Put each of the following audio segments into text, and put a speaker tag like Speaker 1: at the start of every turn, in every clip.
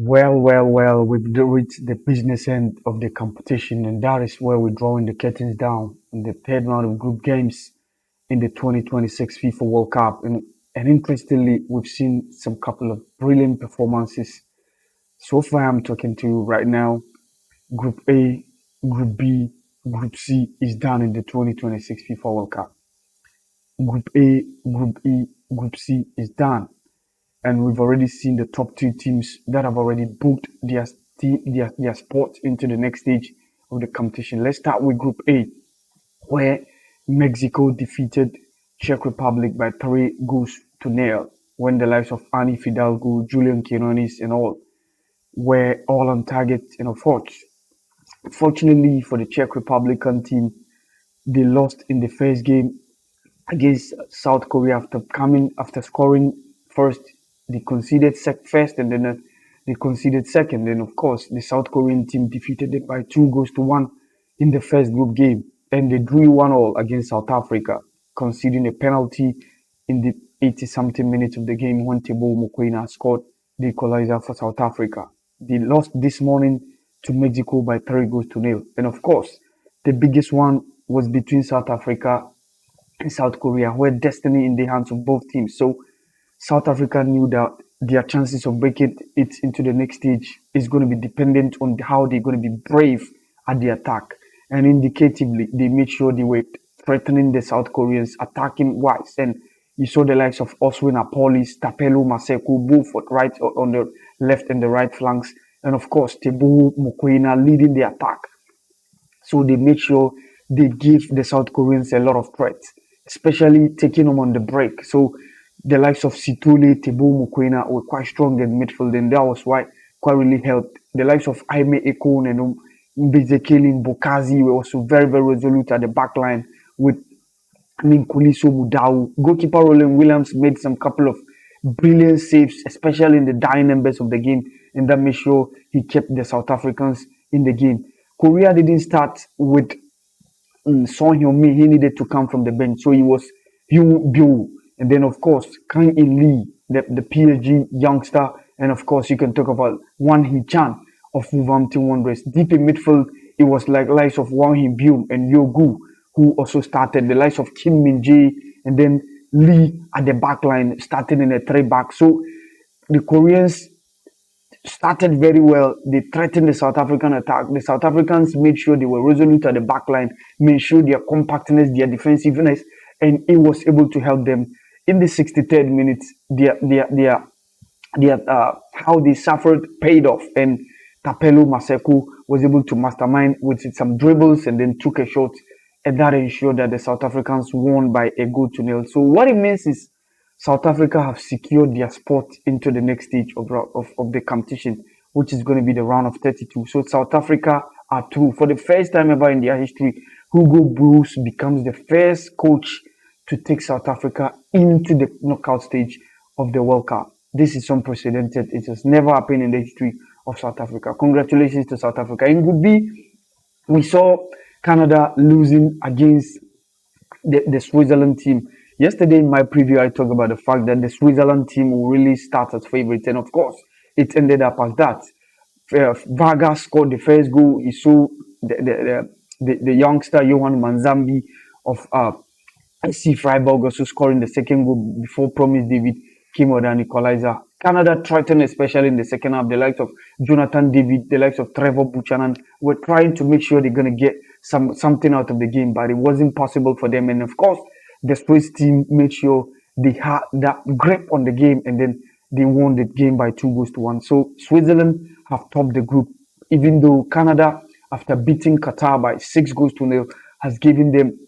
Speaker 1: Well, we've reached the business end of the competition, and that is where we're drawing the curtains down in the third round of group games in the 2026 FIFA World Cup. And interestingly, we've seen some couple of brilliant performances. So far, I'm talking to you right now. Group A, Group B, Group C is done in the 2026 FIFA World Cup. Group A, Group E, Group C is done. And we've already seen the top two teams that have already booked their spot into the next stage of the competition. Let's start with Group A, where Mexico defeated Czech Republic by 3 goals to nil, when the likes of Ani Fidalgo, Julian Quinones, and all were all on target. And of course, fortunately for the Czech Republican team, they lost in the first game against South Korea after scoring first. They conceded first, and then they conceded second. And of course, the South Korean team defeated them by 2 goals to 1 in the first group game, and they drew 1-1 against South Africa, conceding a penalty in the 80 something minutes of the game when Teboho Mokoena scored the equalizer for South Africa. They lost this morning to Mexico by 3 goals to 0. And of course, the biggest one was between South Africa and South Korea, where destiny in the hands of both teams. So South Africa knew that their chances of breaking it into the next stage is going to be dependent on how they're going to be brave at the attack. And indicatively, they made sure they were threatening the South Koreans attacking wise. And you saw the likes of Oswin Apolis, Tapelo Maseko, both on the left and the right flanks. And of course, Teboho Mokoena leading the attack. So they made sure they gave the South Koreans a lot of threats, especially taking them on the break. So the likes of Situle, Teboho Mokoena were quite strong in midfield, and that was why quite really helped. The likes of Aime Ekon and Mbezekeli Bokazi were also very, very resolute at the back line with Ninkuliso Mudau. Goalkeeper Roland Williams made some couple of brilliant saves, especially in the dying embers of the game, and that made sure he kept the South Africans in the game. Korea didn't start with Son Heung-min. He needed to come from the bench, so he was Hyun Byo, and then of course Kang In Lee, the PSG youngster, and of course you can talk about Wan Hee Chan of Wolverhampton Wanderers. Deep in midfield, it was like likes of Wang Hee Byum and Yogu, who also started. The likes of Kim Min Jae, and then Lee at the back line, starting in a three back. So the Koreans started very well. They threatened the South African attack. The South Africans made sure they were resolute at the back line, made sure their compactness, their defensiveness, and it was able to help them. In the 63rd minute, how they suffered paid off, and Tapelo Maseko was able to mastermind with some dribbles and then took a shot, and that ensured that the South Africans won by 1 goal to 0. So what it means is South Africa have secured their spot into the next stage of the competition, which is going to be the round of 32. So South Africa are through. For the first time ever in their history, Hugo Broos becomes the first coach to take South Africa into the knockout stage of the World Cup. This is unprecedented. It has never happened in the history of South Africa. Congratulations to South Africa. In Group B, we saw Canada losing against the Switzerland team. Yesterday in my preview, I talked about the fact that the Switzerland team will really start as favorites, and of course, it ended up as that. Vargas scored the first goal. He saw the youngster Johan Manzambi of SC Freiburg also scoring the second goal before Promise David came with an equalizer. Canada threatened, especially in the second half. The likes of Jonathan David, the likes of Trevor Buchanan were trying to make sure they're going to get something out of the game, but it wasn't possible for them. And of course, the Swiss team made sure they had that grip on the game, and then they won the game by 2 goals to 1. So Switzerland have topped the group, even though Canada, after beating Qatar by 6 goals to 0, has given them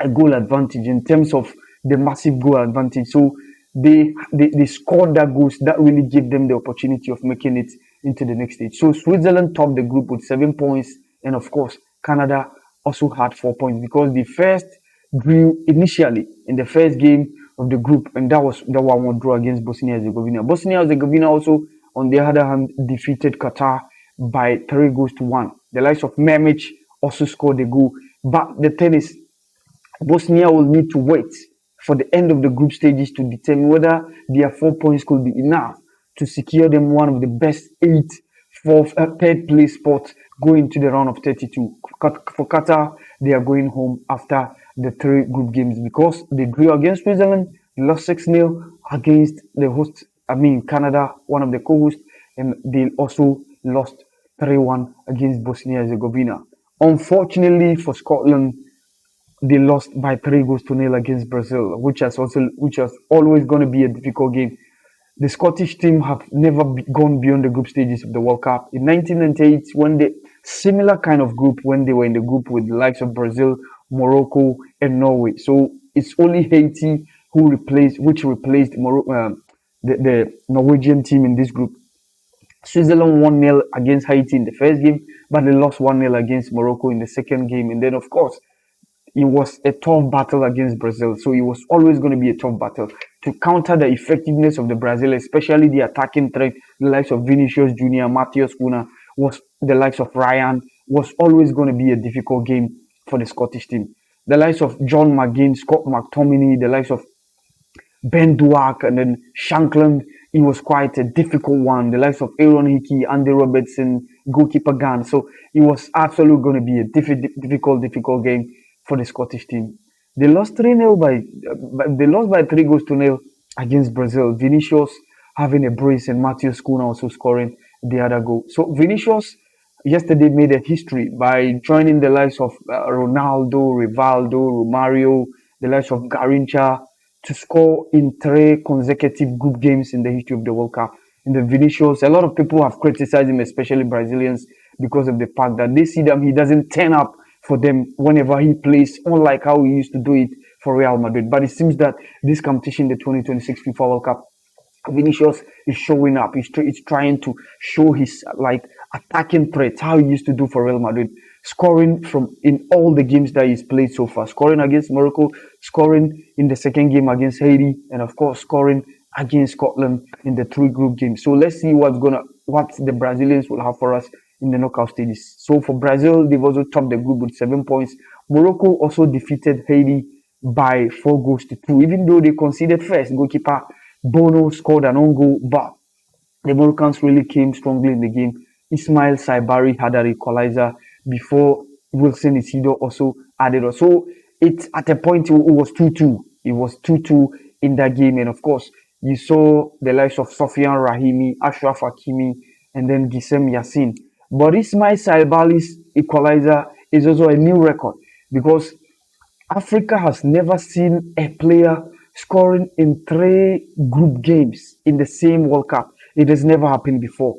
Speaker 1: a goal advantage in terms of the massive goal advantage. So they scored that goals that really gave them the opportunity of making it into the next stage. So Switzerland topped the group with 7 points, and of course Canada also had 4 points because the first drew initially in the first game of the group, and that was the 1-1 draw against Bosnia-Herzegovina. Bosnia-Herzegovina also, on the other hand, defeated Qatar by 3 goals to 1. The likes of Memic also scored a goal, but the thing is, Bosnia will need to wait for the end of the group stages to determine whether their 4 points could be enough to secure them one of the best eight for third place spot going to the round of 32. For Qatar, they are going home after the three group games because they drew against Switzerland, lost 6-0 against the host, Canada, one of the co-hosts, and they also lost 3-1 against Bosnia Herzegovina. Unfortunately for Scotland, they lost by 3 goals to nil against Brazil, which was always going to be a difficult game. The Scottish team have never gone beyond the group stages of the World Cup. In 1998, when the similar kind of group, when they were in the group with the likes of Brazil, Morocco, and Norway. So it's only Haiti which replaced the Norwegian team in this group. Switzerland 1-0 against Haiti in the first game, but they lost 1-0 against Morocco in the second game. And then, of course, it was a tough battle against Brazil. So it was always going to be a tough battle to counter the effectiveness of the Brazil, especially the attacking threat, the likes of Vinicius Junior, Matheus Cunha, was the likes of Ryan, was always going to be a difficult game for the Scottish team. The likes of John McGinn, Scott McTominay, the likes of Ben Duak, and then Shankland, it was quite a difficult one. The likes of Aaron Hickey, Andy Robertson, goalkeeper Gunn. So it was absolutely going to be a difficult game for the Scottish team. They lost 3-0 they lost by 3 goals to nil against Brazil. Vinicius having a brace and Matheus Cunha also scoring the other goal. So Vinicius yesterday made a history by joining the likes of Ronaldo, Rivaldo, Romario, the likes of Garincha to score in 3 consecutive group games in the history of the World Cup. In the Vinicius, a lot of people have criticized him, especially Brazilians, because of the fact that they see that he doesn't turn up for them whenever he plays, unlike how he used to do it for Real Madrid. But it seems that this competition, the 2026 FIFA World Cup, Vinicius is showing up. He's trying to show his attacking threat, how he used to do for Real Madrid, scoring from in all the games that he's played so far, scoring against Morocco, scoring in the second game against Haiti, and of course scoring against Scotland in the 3 group games. So let's see what the Brazilians will have for us in the knockout stages. So for Brazil, they've also topped the group with 7 points. Morocco also defeated Haiti by 4 goals to 2, even though they conceded first. Goalkeeper Bono scored an own goal, but the Moroccans really came strongly in the game. Ismail Saibari had an equalizer before Wilson Isidore also added on. So it at a point it was 2-2. It was 2-2 in that game, and of course you saw the likes of Sofian Rahimi, Ashraf Hakimi, and then Gisem Yassin. But Ismail Saibari's equalizer is also a new record because Africa has never seen a player scoring in 3 group games in the same World Cup. It has never happened before.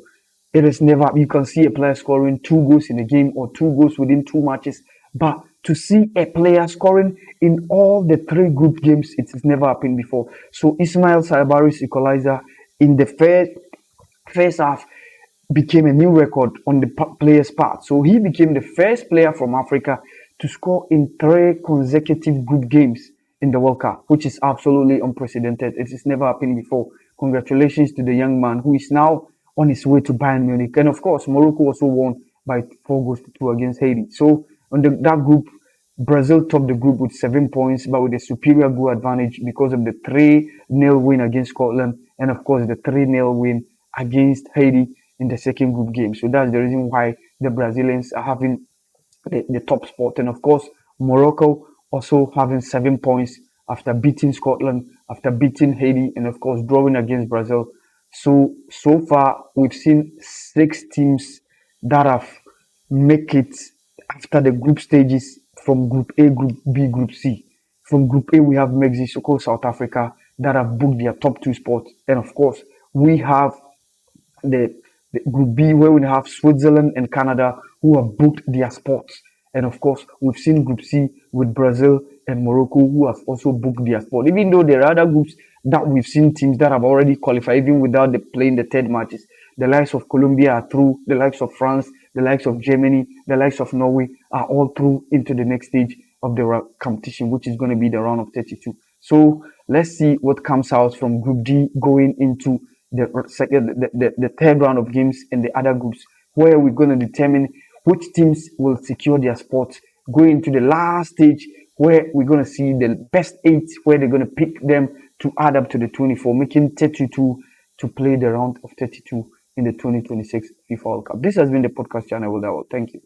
Speaker 1: It has never, you can see a player scoring 2 goals in a game or 2 goals within 2 matches. But to see a player scoring in all the 3 group games, it has never happened before. So Ismail Saibari's equalizer in the first half became a new record on the player's part. So he became the first player from Africa to score in 3 consecutive group games in the World Cup, which is absolutely unprecedented. It has never happened before. Congratulations to the young man who is now on his way to Bayern Munich. And of course, Morocco also won by 4 goals to 2 against Haiti. So on that group, Brazil topped the group with 7 points, but with a superior goal advantage because of the 3-0 win against Scotland and of course the 3-0 win against Haiti in the second group game. So that's the reason why the Brazilians are having the top spot. And of course, Morocco also having 7 points after beating Scotland, after beating Haiti, and of course drawing against Brazil. So far we've seen 6 teams that have make it after the group stages from Group A, Group B, Group C. From Group A, we have Mexico, South Africa that have booked their top 2 spots, and of course we have the Group B where we have Switzerland and Canada who have booked their spots. And of course, we've seen Group C with Brazil and Morocco who have also booked their spot. Even though there are other groups that we've seen teams that have already qualified even without playing the third matches. The likes of Colombia are through, the likes of France, the likes of Germany, the likes of Norway are all through into the next stage of the competition, which is going to be the round of 32. So let's see what comes out from Group D going into the third round of games in the other groups, where we're going to determine which teams will secure their spots going into the last stage, where we're going to see the best 8, where they're going to pick them to add up to the 24, making 32 to play the round of 32 in the 2026 FIFA World Cup. This has been the podcast channel with Thank you.